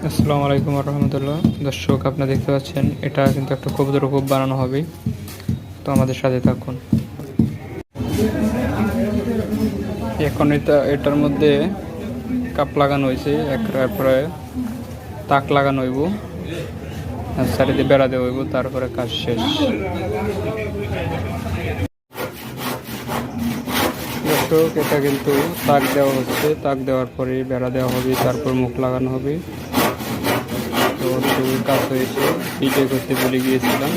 আসসালামু আলাইকুম রহমতুল্লাহ। দর্শক, আপনারা দেখতে পাচ্ছেন এটা কিন্তু একটা কবুতর কূপ বানানো হবে, তো আমাদের সাথে থাকুন। এখন এটার মধ্যে কাপ লাগানো হয়েছে, একবারে তাক লাগানো হইব, আর চারিদিকে বেড়া দেওয়া হইব, তারপরে কাজ শেষ। দর্শক, এটা কিন্তু তাক দেওয়া হচ্ছে, তাক দেওয়ার পরে বেড়া দেওয়া হবে, তারপর মুখ লাগানো হবে। তো কাজ হয়েছে, পিঠে করতে ভুলে গিয়েছিলাম,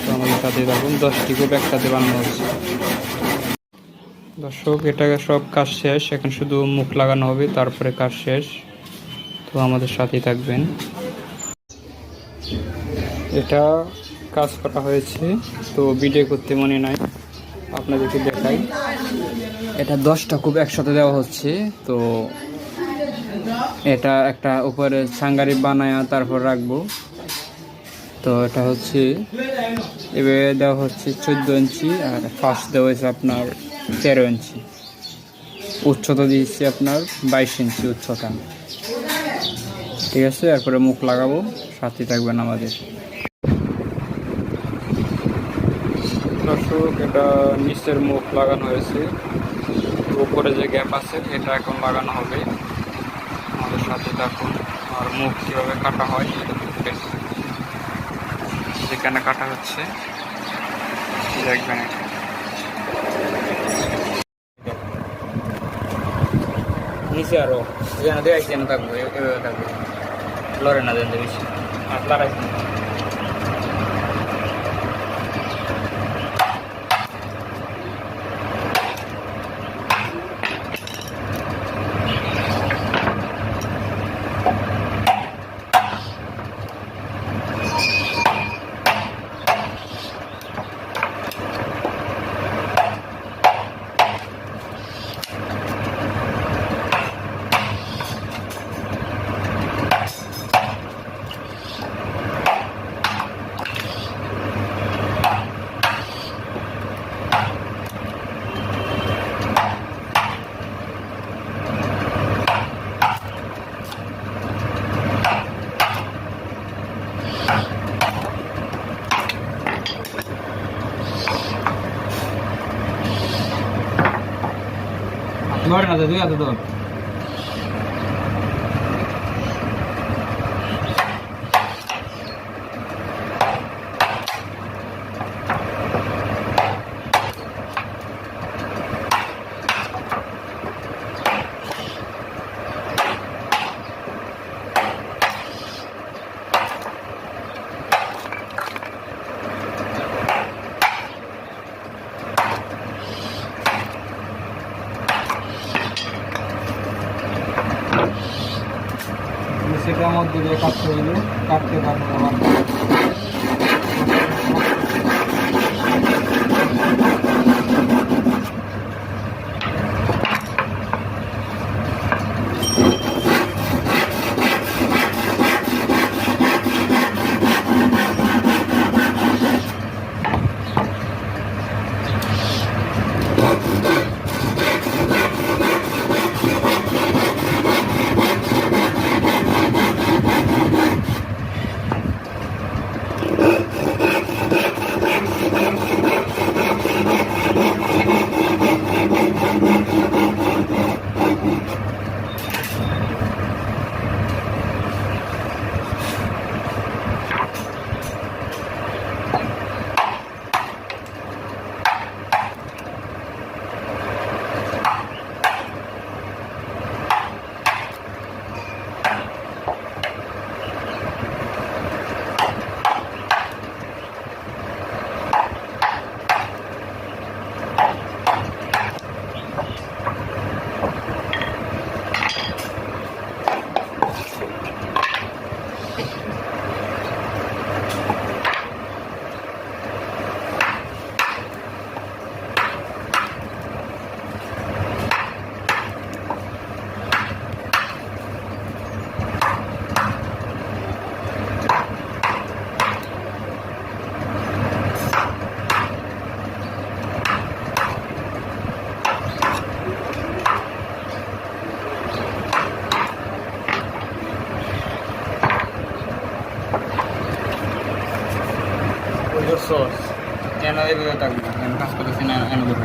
তো আমাদের সাথে থাকুন। 10টি কূপ একসাথে বানানো হচ্ছে। দর্শক, এটা সব কাজ শেষ, এখন শুধু মুখ লাগানো হবে, তারপরে কাজ শেষ, তো আমাদের সাথেই থাকবেন। এটা কাজ করা হয়েছে, তো ভিডিও করতে মনে নাই, আপনাদেরকে দেখাই। এটা 10টা কূপ একসাথে দেওয়া হচ্ছে। তো এটা একটা উপরে সাঙ্গারি বানায়া তারপর রাখবো। তো এটা হচ্ছে এভাবে দেওয়া হচ্ছে 14 ইঞ্চি, আর ফার্স্ট দেওয়া হয়েছে আপনার 13 ইঞ্চি। উচ্চতা দিয়েছি আপনার 22 ইঞ্চি উচ্চতা। ঠিক আছে, এরপরে মুখ লাগাবো, সাথে থাকবেন আমাদের। দর্শক, এটা নিচের মুখ লাগানো হয়েছে, উপরে যে গ্যাপ আছে এটা এখন লাগানো হবে, আমাদের সাথে থাকুন। আর মুখ কীভাবে কাটা হয় যেখানে কাটা হচ্ছে দেখবেন। নিচে আরো যেন দেয় যেন থাকবো, এভাবে থাকবে, লড়ে না যেন বেশি আর লড়াই। লড়ে না তুই এত দূর। সেটার মধ্যে দিয়ে কাটতে হইলে কাটতে পারবো আবার। সস কেন এভাবে থাকবে না, কেন কাজ করতেছি না এনে দেবো।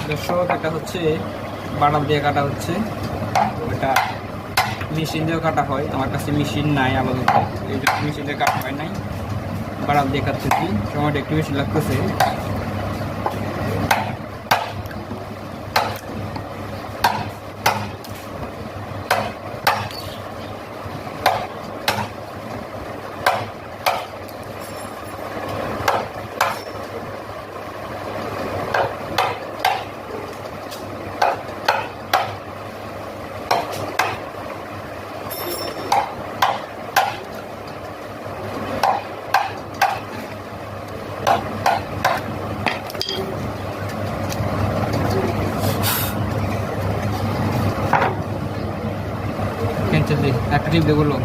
দর্শক এটা হচ্ছে বাটাম দিয়ে কাটা হচ্ছে, এটা মেশিন দিয়েও কাটা হয়, আমার কাছে মেশিন নাই আপাতত, এই জন্য মেশিন দিয়ে কাটা হয় নাই, বাটাম দিয়ে কাটতেছি। টমেটো একটু বেশি লাগতেছে। ক্যান্সেল দিই, একটা টিপ দিয়ে বললো।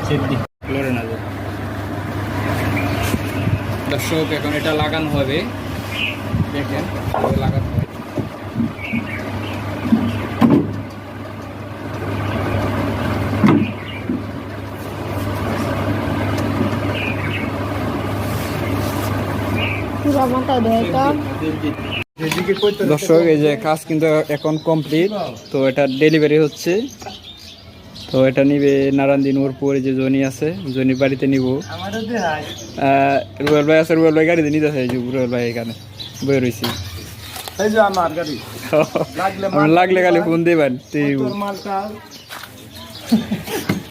ঠিক আছে, লড়ে না যায়। দর্শক এখন এটা লাগানো হবে, দেখেন লাগানো হয়। দর্শক এই যে কাজ কিন্তু এখন কমপ্লিট, তো এটা ডেলিভারি হচ্ছে। তো এটা নিবে নারায়ণদী নূরপুর, যে জনি আছে জনির বাড়িতে নিব। রুয়েল ভাই আছে, রুয়েল ভাই গাড়িতে নিতে আছে, রুয়েল ভাই এখানে বয়ে রয়েছি। লাগলে খালি ফোন দিবেন।